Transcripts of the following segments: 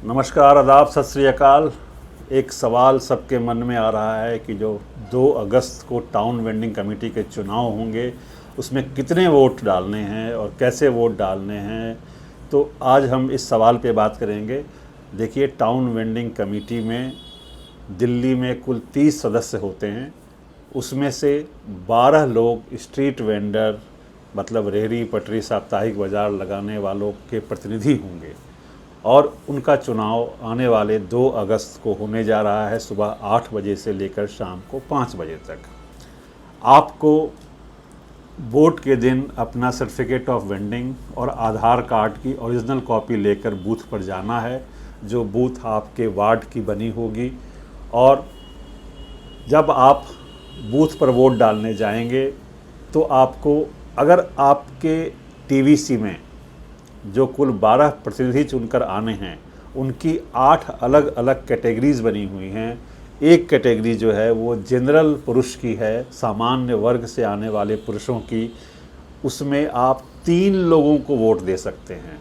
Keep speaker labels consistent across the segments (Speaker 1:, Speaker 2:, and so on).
Speaker 1: नमस्कार, आदाब, सत श्री अकाल। एक सवाल सबके मन में आ रहा है कि जो 2 अगस्त को टाउन वेंडिंग कमेटी के चुनाव होंगे उसमें कितने वोट डालने हैं और कैसे वोट डालने हैं। तो आज हम इस सवाल पे बात करेंगे। देखिए, टाउन वेंडिंग कमेटी में दिल्ली में कुल 30 सदस्य होते हैं। उसमें से 12 लोग स्ट्रीट वेंडर, मतलब रेहड़ी पटरी साप्ताहिक बाज़ार लगाने वालों के प्रतिनिधि होंगे और उनका चुनाव आने वाले 2 अगस्त को होने जा रहा है, सुबह 8 बजे से लेकर शाम को 5 बजे तक। आपको वोट के दिन अपना सर्टिफिकेट ऑफ वेंडिंग और आधार कार्ड की ओरिजिनल कॉपी लेकर बूथ पर जाना है, जो बूथ आपके वार्ड की बनी होगी। और जब आप बूथ पर वोट डालने जाएंगे तो आपको, अगर आपके टीवीसी में जो कुल 12 प्रतिनिधि चुनकर आने हैं, उनकी 8 अलग अलग कैटेगरीज बनी हुई हैं। एक कैटेगरी जो है वो जनरल पुरुष की है, सामान्य वर्ग से आने वाले पुरुषों की। उसमें आप 3 लोगों को वोट दे सकते हैं।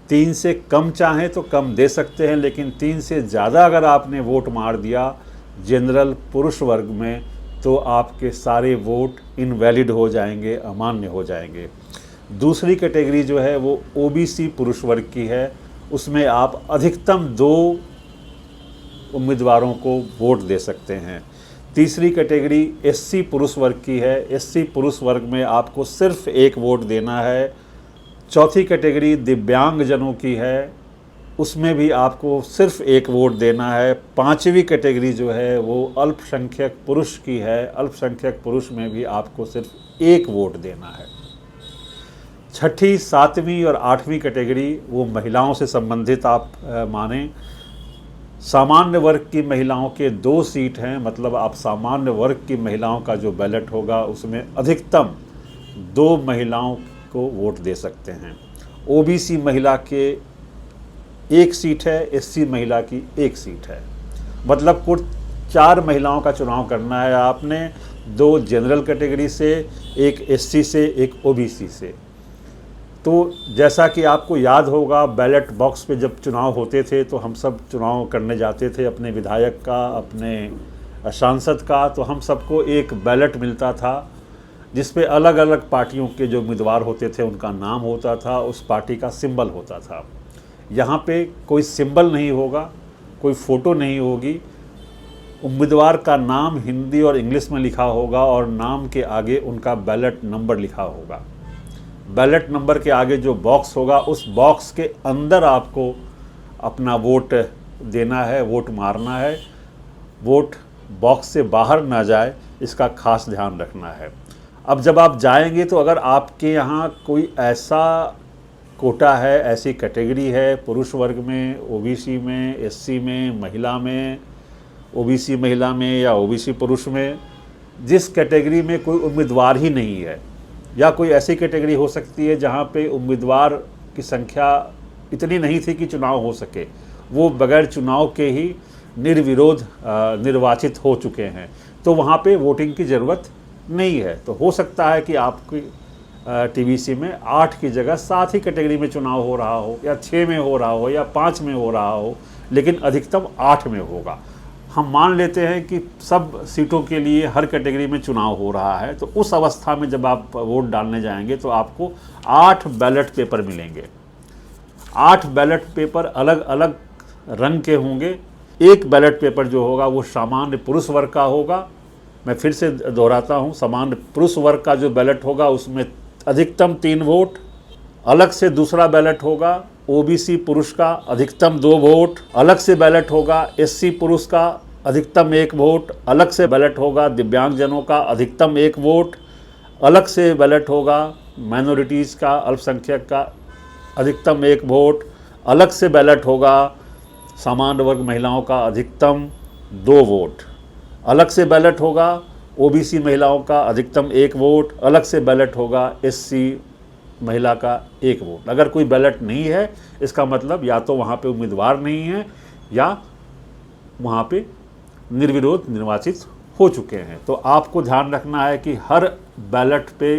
Speaker 1: 3 से कम चाहें तो कम दे सकते हैं, लेकिन 3 से ज़्यादा अगर आपने वोट मार दिया जनरल पुरुष वर्ग में तो आपके सारे वोट इनवैलिड हो जाएंगे, अमान्य हो जाएंगे। दूसरी कैटेगरी जो है वो ओबीसी पुरुष वर्ग की है। उसमें आप अधिकतम 2 उम्मीदवारों को वोट दे सकते हैं। तीसरी कैटेगरी एससी पुरुष वर्ग की है। एससी पुरुष वर्ग में आपको सिर्फ 1 वोट देना है। चौथी कैटेगरी दिव्यांगजनों की है, उसमें भी आपको सिर्फ 1 वोट देना है। पांचवी कैटेगरी जो है वो अल्पसंख्यक पुरुष की है। अल्पसंख्यक पुरुष में भी आपको सिर्फ 1 वोट देना है। छठी, 7वीं और 8वीं कैटेगरी वो महिलाओं से संबंधित आप मानें। सामान्य वर्ग की महिलाओं के 2 सीट हैं, मतलब आप सामान्य वर्ग की महिलाओं का जो बैलेट होगा उसमें अधिकतम 2 महिलाओं को वोट दे सकते हैं। ओबीसी महिला के 1 सीट है, एससी महिला की 1 सीट है। मतलब कुल 4 महिलाओं का चुनाव करना है आपने, 2 जनरल कैटेगरी से, 1 एससी से, 1 ओबीसी से। तो जैसा कि आपको याद होगा, बैलेट बॉक्स पे जब चुनाव होते थे तो हम सब चुनाव करने जाते थे, अपने विधायक का, अपने सांसद का, तो हम सबको एक बैलेट मिलता था जिस पे अलग अलग पार्टियों के जो उम्मीदवार होते थे उनका नाम होता था, उस पार्टी का सिंबल होता था। यहाँ पे कोई सिंबल नहीं होगा, कोई फ़ोटो नहीं होगी। उम्मीदवार का नाम हिंदी और इंग्लिश में लिखा होगा और नाम के आगे उनका बैलेट नंबर लिखा होगा। बैलेट नंबर के आगे जो बॉक्स होगा उस बॉक्स के अंदर आपको अपना वोट देना है, वोट मारना है। वोट बॉक्स से बाहर ना जाए, इसका खास ध्यान रखना है। अब जब आप जाएंगे तो अगर आपके यहाँ कोई ऐसा कोटा है, ऐसी कैटेगरी है पुरुष वर्ग में, ओबीसी में, एससी में, महिला में, ओबीसी महिला में या ओबीसी पुरुष में, जिस कैटेगरी में कोई उम्मीदवार ही नहीं है, या कोई ऐसी कैटेगरी हो सकती है जहाँ पे उम्मीदवार की संख्या इतनी नहीं थी कि चुनाव हो सके, वो बगैर चुनाव के ही निर्विरोध निर्वाचित हो चुके हैं, तो वहाँ पे वोटिंग की ज़रूरत नहीं है। तो हो सकता है कि आपकी टीवीसी में 8 की जगह 7 ही कैटेगरी में चुनाव हो रहा हो, या 6 में हो रहा हो, या 5 में हो रहा हो, लेकिन अधिकतम 8 में होगा। हम मान लेते हैं कि सब सीटों के लिए हर कैटेगरी में चुनाव हो रहा है, तो उस अवस्था में जब आप वोट डालने जाएंगे तो आपको 8 बैलेट पेपर मिलेंगे। 8 बैलेट पेपर अलग अलग रंग के होंगे। एक बैलेट पेपर जो होगा वो सामान्य पुरुष वर्ग का होगा। मैं फिर से दोहराता हूँ, सामान्य पुरुष वर्ग का जो बैलेट होगा उसमें अधिकतम 3 वोट। अलग से दूसरा बैलेट होगा ओबीसी पुरुष का, अधिकतम 2 वोट। अलग से बैलेट होगा एससी पुरुष का, अधिकतम 1 वोट। अलग से बैलेट होगा दिव्यांगजनों का, अधिकतम 1 वोट। अलग से बैलेट होगा माइनॉरिटीज़ का, अल्पसंख्यक का, अधिकतम 1 वोट। अलग से बैलेट होगा सामान्य वर्ग महिलाओं का, अधिकतम 2 वोट। अलग से बैलेट होगा ओबीसी महिलाओं का, अधिकतम 1 वोट। अलग से बैलेट होगा एससी महिला का 1 वोट। अगर कोई बैलेट नहीं है, इसका मतलब या तो वहाँ पे उम्मीदवार नहीं है या वहाँ पे निर्विरोध निर्वाचित हो चुके हैं। तो आपको ध्यान रखना है कि हर बैलेट पे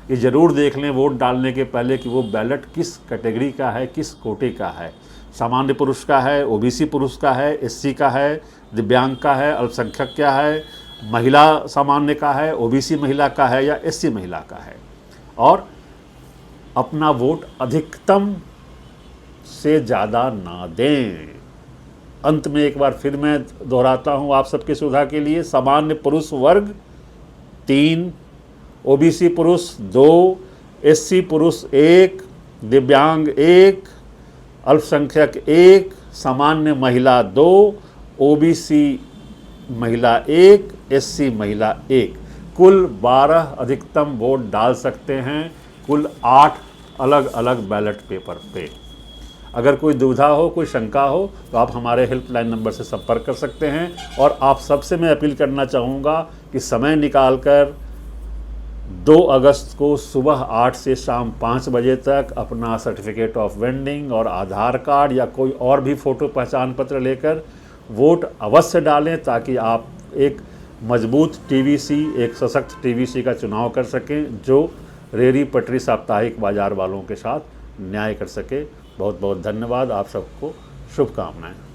Speaker 1: ये ज़रूर देख लें वोट डालने के पहले कि वो बैलेट किस कैटेगरी का है, किस कोटे का है, सामान्य पुरुष का है, ओबीसी पुरुष का है, एससी का है, दिव्यांग का है, अल्पसंख्यक क्या है, महिला सामान्य का है, ओबीसी महिला का है या एससी महिला का है। और अपना वोट अधिकतम से ज़्यादा ना दें। अंत में एक बार फिर मैं दोहराता हूँ आप सबकी सुविधा के लिए, सामान्य पुरुष वर्ग 3, ओबीसी पुरुष 2, एससी पुरुष 1, दिव्यांग 1, अल्पसंख्यक 1, सामान्य महिला 2, ओबीसी महिला 1, एससी महिला 1, कुल 12 अधिकतम वोट डाल सकते हैं, कुल 8 अलग अलग बैलेट पेपर पे। अगर कोई दुविधा हो, कोई शंका हो तो आप हमारे हेल्पलाइन नंबर से संपर्क कर सकते हैं। और आप सबसे मैं अपील करना चाहूँगा कि समय निकालकर 2 अगस्त को सुबह 8 से शाम 5 बजे तक अपना सर्टिफिकेट ऑफ वेंडिंग और आधार कार्ड या कोई और भी फ़ोटो पहचान पत्र लेकर वोट अवश्य डालें, ताकि आप एक मजबूत टीवीसी, एक सशक्त टीवीसी का चुनाव कर सकें जो रेहड़ी पटरी साप्ताहिक बाज़ार वालों के साथ न्याय कर सके। बहुत बहुत धन्यवाद, आप सबको शुभकामनाएं।